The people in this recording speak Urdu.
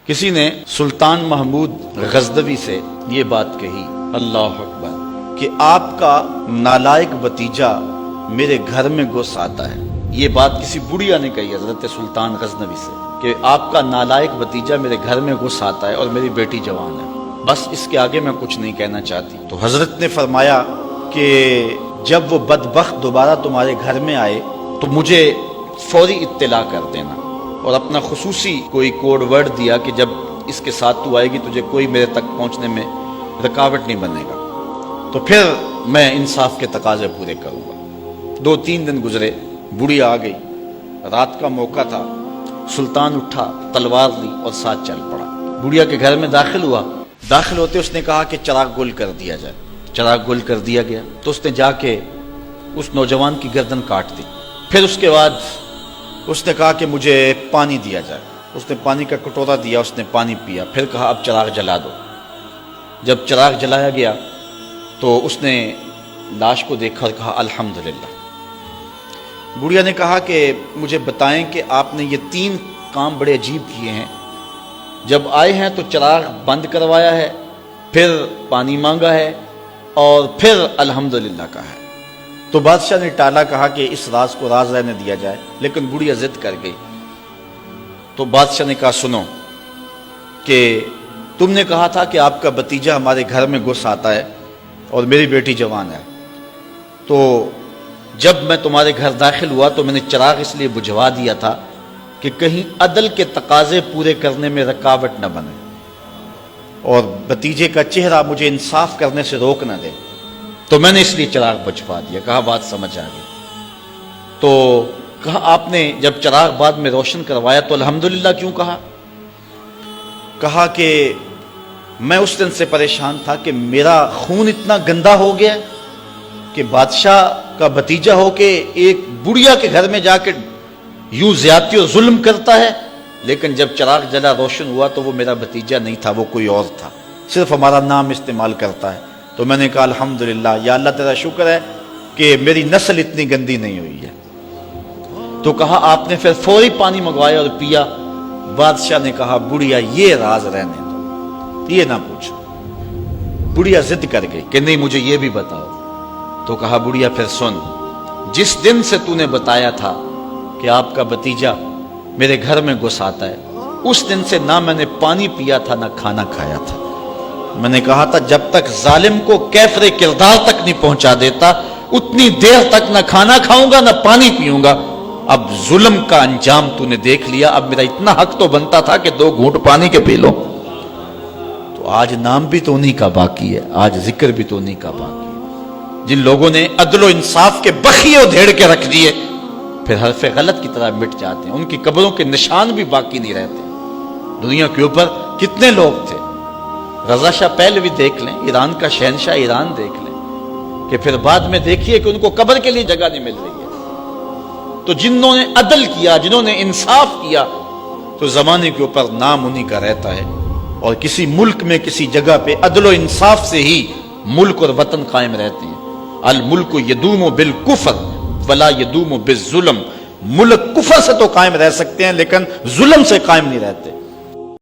کسی نے سلطان محمود غزنوی سے یہ بات کہی، اللہ اکبر، کہ آپ کا نالائق بھتیجا میرے گھر میں گھس آتا ہے۔ یہ بات کسی بڑھیا نے کہی حضرت سلطان غزنوی سے کہ آپ کا نالائق بھتیجا میرے گھر میں گھس آتا ہے اور میری بیٹی جوان ہے، بس اس کے آگے میں کچھ نہیں کہنا چاہتی۔ تو حضرت نے فرمایا کہ جب وہ بدبخت دوبارہ تمہارے گھر میں آئے تو مجھے فوری اطلاع کر دینا، اور اپنا خصوصی کوئی کوڈ ورڈ دیا کہ جب اس کے ساتھ تو آئے گی تجھے کوئی میرے تک پہنچنے میں رکاوٹ نہیں بنے گا، تو پھر میں انصاف کے تقاضے پورے کروں گا۔ 2-3 دن گزرے، بڑھیا آ گئی، رات کا موقع تھا، سلطان اٹھا، تلوار لی اور ساتھ چل پڑا۔ بڑھیا کے گھر میں داخل ہوا، داخل ہوتے اس نے کہا کہ چراغ گل کر دیا جائے۔ چراغ گل کر دیا گیا تو اس نے جا کے اس نوجوان کی گردن کاٹ دی۔ پھر اس کے بعد اس نے کہا کہ مجھے پانی دیا جائے۔ اس نے پانی کا کٹورا دیا، اس نے پانی پیا، پھر کہا اب چراغ جلا دو۔ جب چراغ جلایا گیا تو اس نے لاش کو دیکھا اور کہا الحمدللہ۔ بڑھیا نے کہا کہ مجھے بتائیں کہ آپ نے یہ 3 کام بڑے عجیب کیے ہیں، جب آئے ہیں تو چراغ بند کروایا ہے، پھر پانی مانگا ہے اور پھر الحمدللہ کہا ہے۔ تو بادشاہ نے ٹالا، کہا کہ اس راز کو راز رہنے دیا جائے، لیکن بڑھیا ضد کر گئی۔ تو بادشاہ نے کہا سنو کہ تم نے کہا تھا کہ آپ کا بھتیجا ہمارے گھر میں گھس آتا ہے اور میری بیٹی جوان ہے، تو جب میں تمہارے گھر داخل ہوا تو میں نے چراغ اس لیے بجھوا دیا تھا کہ کہیں عدل کے تقاضے پورے کرنے میں رکاوٹ نہ بنے اور بھتیجے کا چہرہ مجھے انصاف کرنے سے روک نہ دے، تو میں نے اس لیے چراغ بجھوا دیا۔ کہا بات سمجھ آ گئی۔ تو کہا آپ نے جب چراغ بعد میں روشن کروایا تو الحمدللہ کیوں کہا؟ کہا کہ میں اس دن سے پریشان تھا کہ میرا خون اتنا گندا ہو گیا کہ بادشاہ کا بھتیجا ہو کے ایک بڑھیا کے گھر میں جا کے یوں زیادتی اور ظلم کرتا ہے، لیکن جب چراغ جلا روشن ہوا تو وہ میرا بھتیجا نہیں تھا، وہ کوئی اور تھا، صرف ہمارا نام استعمال کرتا ہے۔ تو میں نے کہا الحمدللہ، یا اللہ تیرا شکر ہے کہ میری نسل اتنی گندی نہیں ہوئی ہے۔ تو کہا آپ نے پھر فوری پانی منگوایا اور پیا۔ بادشاہ نے کہا بڑھیا یہ راز رہنے دو، یہ نہ پوچھو۔ بڑھیا ضد کر گئی کہ نہیں مجھے یہ بھی بتاؤ۔ تو کہا بڑھیا پھر سن، جس دن سے تو نے بتایا تھا کہ آپ کا بھتیجا میرے گھر میں گھس آتا ہے، اس دن سے نہ میں نے پانی پیا تھا نہ کھانا کھایا تھا۔ میں نے کہا تھا جب تک ظالم کو کیفر کردار تک نہیں پہنچا دیتا اتنی دیر تک نہ کھانا کھاؤں گا نہ پانی پیوں گا۔ اب ظلم کا انجام تو نے دیکھ لیا، اب میرا اتنا حق تو بنتا تھا کہ 2 گھونٹ پانی کے پی لو۔ تو آج نام بھی تو انہی کا باقی ہے، آج ذکر بھی تو انہی کا باقی ہے، جن لوگوں نے عدل و انصاف کے بخیے ادھیڑ کے رکھ دیے، پھر حرف غلط کی طرح مٹ جاتے ہیں، ان کی قبروں کے نشان بھی باقی نہیں رہتے۔ دنیا کے اوپر کتنے لوگ تھے، رضا شاہ پہلوی دیکھ لیں، ایران کا شہنشاہ ایران دیکھ لیں، کہ پھر بعد میں دیکھیے کہ ان کو قبر کے لیے جگہ نہیں مل رہی ہے۔ تو جنہوں نے عدل کیا، جنہوں نے انصاف کیا، تو زمانے کے اوپر نام انہی کا رہتا ہے، اور کسی ملک میں کسی جگہ پہ عدل و انصاف سے ہی ملک اور وطن قائم رہتے ہیں۔ الملک یدوم بالکفر ولا یدوم بالظلم، ملک کفر سے تو قائم رہ سکتے ہیں لیکن ظلم سے قائم نہیں رہتے۔